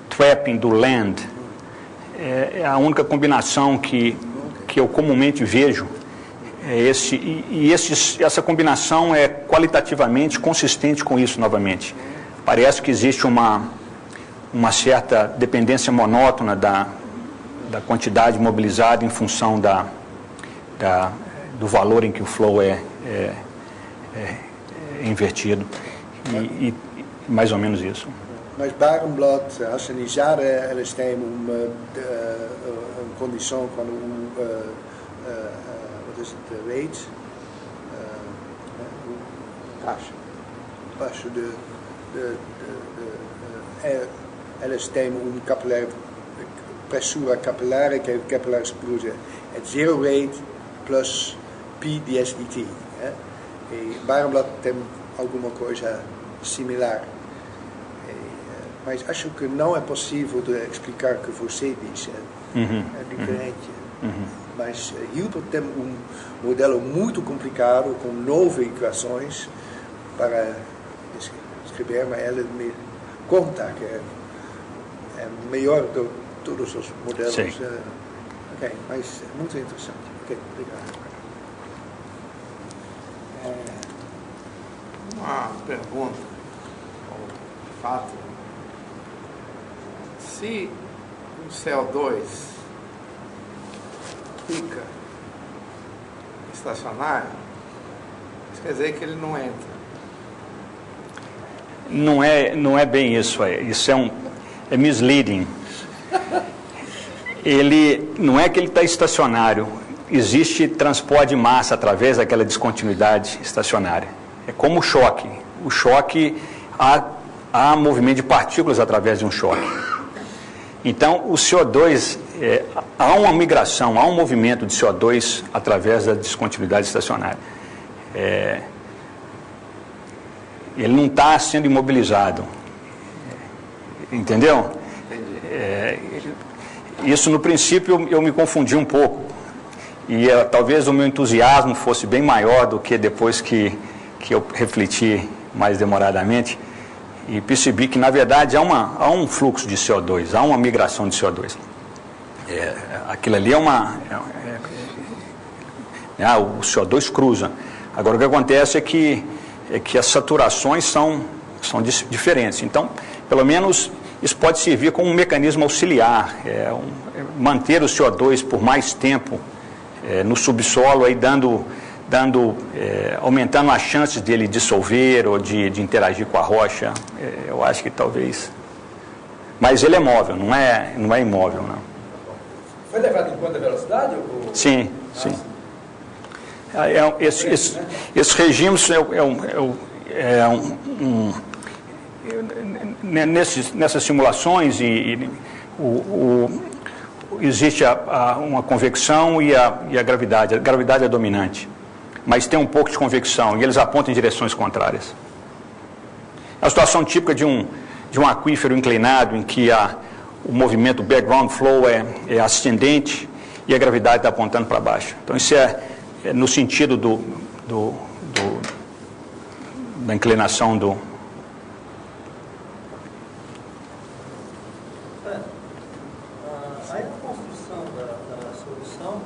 Speaker 2: trapping do land, é a única combinação que eu comumente vejo. Essa combinação é qualitativamente consistente com isso novamente. Parece que existe uma certa dependência monótona da quantidade mobilizada em função do valor em que o flow é invertido. E mais ou menos isso.
Speaker 3: Mas Barenblad, arsenizar, eles têm uma condição quando wat is het, rate, baixo eles têm pressura capilar, que é o capilar explosão, é zero rate plus P ds dt. E Barenblad tem alguma coisa similar. Mas acho que não é possível de explicar o que você disse. É diferente. Mas Hilbert tem modelo muito complicado, com 9 equações para escrever, mas ele me conta que é melhor de todos os modelos.
Speaker 2: Sim.
Speaker 3: Ok, mas é muito interessante. Ok, obrigado.
Speaker 5: Uma pergunta, ou fato. Se o CO2 fica estacionário, isso quer dizer que ele não entra.
Speaker 2: Não é bem isso. Isso é misleading. Ele não é que ele está estacionário. Existe transporte de massa através daquela descontinuidade estacionária. É como o choque. O choque, há movimento de partículas através de um choque. Então, o CO2, há uma migração, há um movimento de CO2 através da descontinuidade estacionária. Ele não está sendo imobilizado. Entendeu? Isso, no princípio, eu me confundi um pouco. E talvez o meu entusiasmo fosse bem maior do que depois que eu refleti mais demoradamente. E percebi que, na verdade, há um fluxo de CO2, há uma migração de CO2. Aquilo ali o CO2 cruza. Agora, o que acontece é que as saturações são diferentes. Então, pelo menos, isso pode servir como um mecanismo auxiliar, manter o CO2 por mais tempo no subsolo, aí aumentando as chances dele dissolver ou de interagir com a rocha. Eu acho que talvez. Mas ele é móvel, não é imóvel, não.
Speaker 1: Foi levado em conta a velocidade? Ou...
Speaker 2: Sim. Esse regime nessas simulações existe uma convecção e a gravidade. A gravidade é dominante, mas tem um pouco de convecção e eles apontam em direções contrárias. É uma situação típica de um aquífero inclinado em que o movimento background flow é ascendente e a gravidade está apontando para baixo. Então isso é no sentido da inclinação do...
Speaker 6: Aí na construção da solução,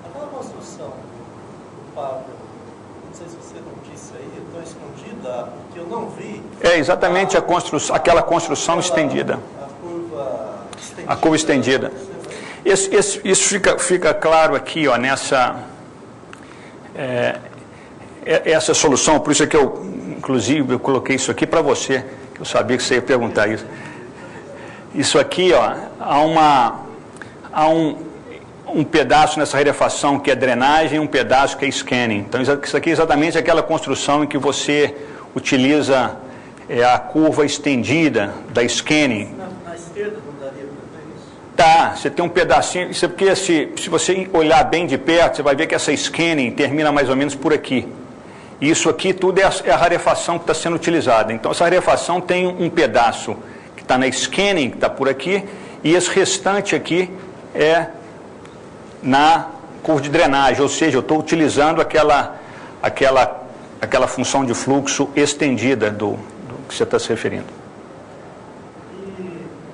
Speaker 6: aquela construção do Pablo, não sei se você não disse aí, tão escondida, que eu não vi.
Speaker 2: É exatamente aquela construção estendida. A curva estendida. Isso fica claro aqui, ó, essa solução, por isso é que inclusive, eu coloquei isso aqui para você, que eu sabia que você ia perguntar isso. Isso aqui, ó, há um pedaço nessa rarefação que é drenagem e um pedaço que é scanning. Então, isso aqui é exatamente aquela construção em que você utiliza a curva estendida da scanning.
Speaker 6: Na esquerda não daria para ver isso?
Speaker 2: Tá, você tem um pedacinho, isso é porque se você olhar bem de perto, você vai ver que essa scanning termina mais ou menos por aqui. Isso aqui tudo é a rarefação que está sendo utilizada. Então, essa rarefação tem um pedaço que está na scanning, que está por aqui, e esse restante aqui é na curva de drenagem, ou seja, eu estou utilizando aquela função de fluxo estendida do que você está se referindo.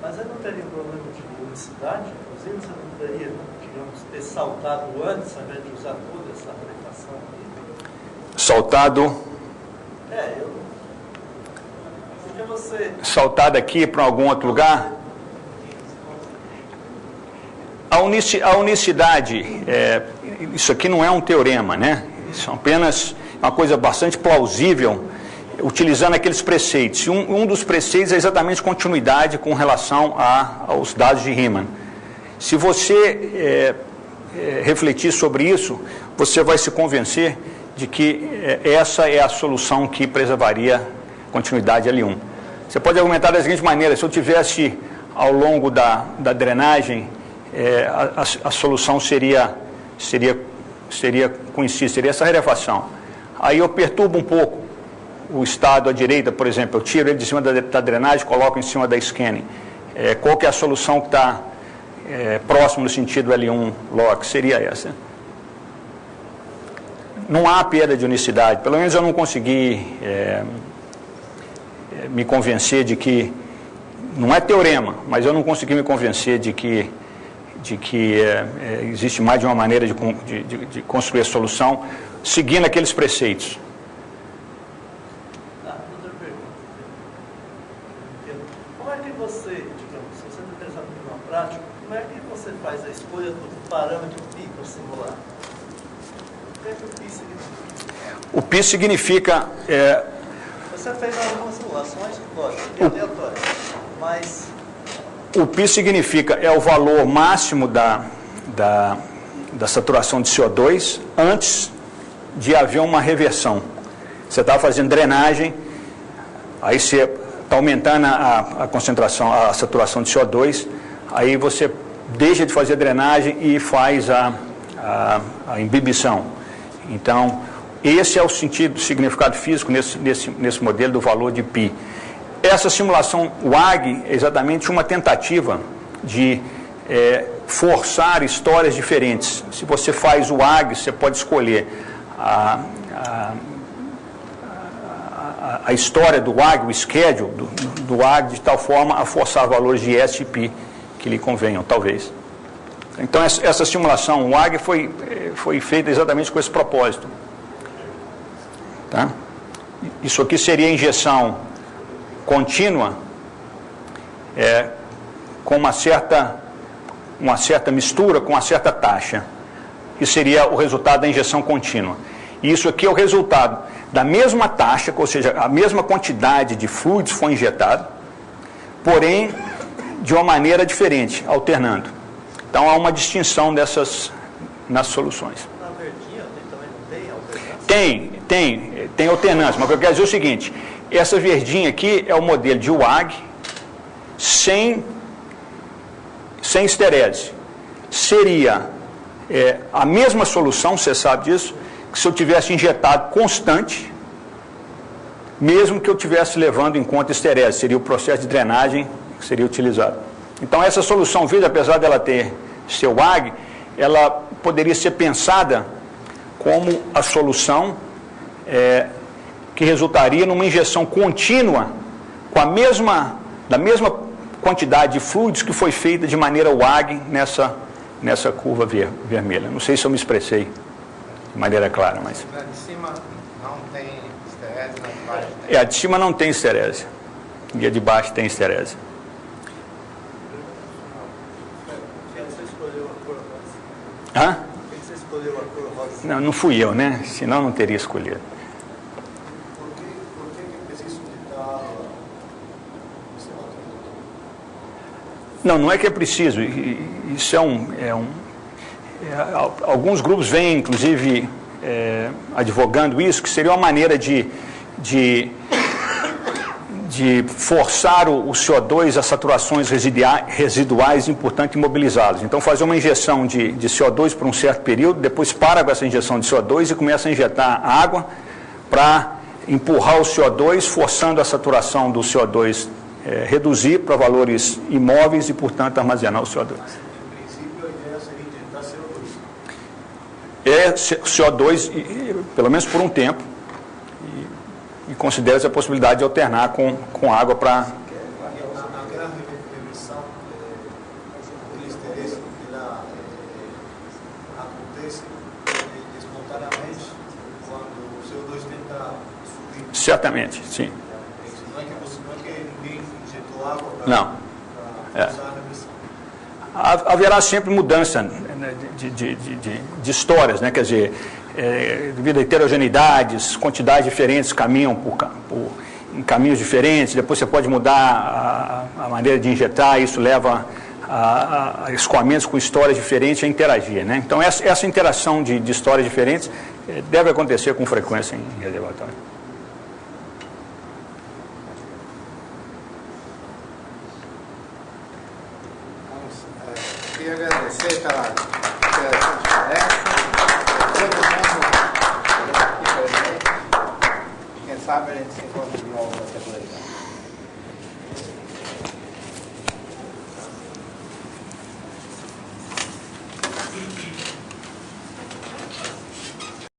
Speaker 6: Mas aí não teria um problema de unicidade? Inclusive, você não poderia, digamos, ter saltado antes, ao invés de usar toda essa rarefação aqui?
Speaker 2: Saltado...
Speaker 6: Porque você...
Speaker 2: Saltado aqui para algum outro lugar? A unicidade, isso aqui não é um teorema, né? Isso é apenas uma coisa bastante plausível, utilizando aqueles preceitos. E um dos preceitos é exatamente continuidade com relação aos dados de Riemann. Se você refletir sobre isso, você vai se convencer de que essa é a solução que preservaria continuidade L1. Você pode argumentar da seguinte maneira: se eu tivesse ao longo da drenagem, a solução seria conhecida, seria essa rarefação. Aí eu perturbo um pouco o estado à direita, por exemplo, eu tiro ele de cima da drenagem, coloco em cima da scanning. Qual que é a solução que está próximo no sentido L1 log? Seria essa. Não há perda de unicidade, pelo menos eu não consegui me convencer de que, não é teorema, mas eu não consegui me convencer de que existe mais de uma maneira de construir a solução seguindo aqueles preceitos.
Speaker 6: Outra pergunta. Como é que você, digamos, se você está pensando em uma prática, como é que você faz a escolha do parâmetro π para simular? O que é que o π significa?
Speaker 2: O π significa...
Speaker 6: Você fez algumas simulações, lógico, aleatórias, mas...
Speaker 2: O π significa, é o valor máximo da saturação de CO2 antes de haver uma reversão. Você está fazendo drenagem, aí você está aumentando a concentração, a saturação de CO2, aí você deixa de fazer drenagem e faz a imbibição. Então, esse é o significado físico nesse modelo do valor de π. Essa simulação WAG é exatamente uma tentativa de forçar histórias diferentes. Se você faz o WAG, você pode escolher a história do WAG, o schedule do WAG, de tal forma a forçar valores de S e π que lhe convenham, talvez. Então, essa simulação WAG foi feita exatamente com esse propósito. Tá? Isso aqui seria a injeção contínua, com uma certa mistura, com uma certa taxa. Isso seria o resultado da injeção contínua. E isso aqui é o resultado da mesma taxa, ou seja, a mesma quantidade de fluidos foi injetado, porém de uma maneira diferente, alternando. Então há uma distinção dessas nas soluções.
Speaker 6: Na verdinha também não tem alternância? Tem alternância, mas eu quero dizer o seguinte: essa verdinha aqui é o modelo de WAG sem esterese. Seria a mesma solução, você sabe disso, que se eu tivesse injetado constante, mesmo que eu estivesse levando em conta esterese, seria o processo de drenagem que seria utilizado. Então, essa solução VID, apesar dela ter seu WAG, ela poderia ser pensada como a solução que resultaria numa injeção contínua com da mesma quantidade de fluidos que foi feita de maneira WAG nessa curva vermelha. Não sei se eu me expressei de maneira clara, mas...
Speaker 5: A de cima não tem esterese, na de baixo tem.
Speaker 2: A de cima não tem esterese. E a de baixo tem esterese.
Speaker 6: Por que você escolheu a cor rosa?
Speaker 2: Hã?
Speaker 6: Por que você escolheu a cor rosa?
Speaker 2: Não fui eu, né? Senão não teria escolhido.
Speaker 7: Por que precisa indicar
Speaker 2: Não é que é preciso. Isso alguns grupos vêm, inclusive, advogando isso, que seria uma maneira de forçar o CO2 a saturações residuais e, portanto, imobilizá-los. Então, fazer uma injeção de CO2 por um certo período, depois para com essa injeção de CO2 e começa a injetar água
Speaker 6: para empurrar o CO2, forçando a saturação do CO2 reduzir para valores imóveis e, portanto, armazenar o CO2.
Speaker 7: Em princípio, a ideia seria injetar CO2.
Speaker 6: CO2, pelo menos por um tempo, e considera-se a possibilidade de alternar com água para...
Speaker 7: Aquela reversão do esterese, ela acontece espontaneamente quando o CO2 tenta subir.
Speaker 6: Certamente, sim.
Speaker 7: Não é que ninguém injetou água para
Speaker 6: Não.
Speaker 7: usar a reversão.
Speaker 6: Haverá sempre mudança, né, de histórias, né? Quer dizer, devido a heterogeneidades, quantidades diferentes caminham em caminhos diferentes, depois você pode mudar a maneira de injetar, isso leva a escoamentos com histórias diferentes a interagir, né? Então essa interação de histórias diferentes deve acontecer com frequência em reservatório.
Speaker 5: Queria agradecer pela interessante palestra, todo mundo aqui presente, e quem sabe a gente se encontra de novo na Assembleia.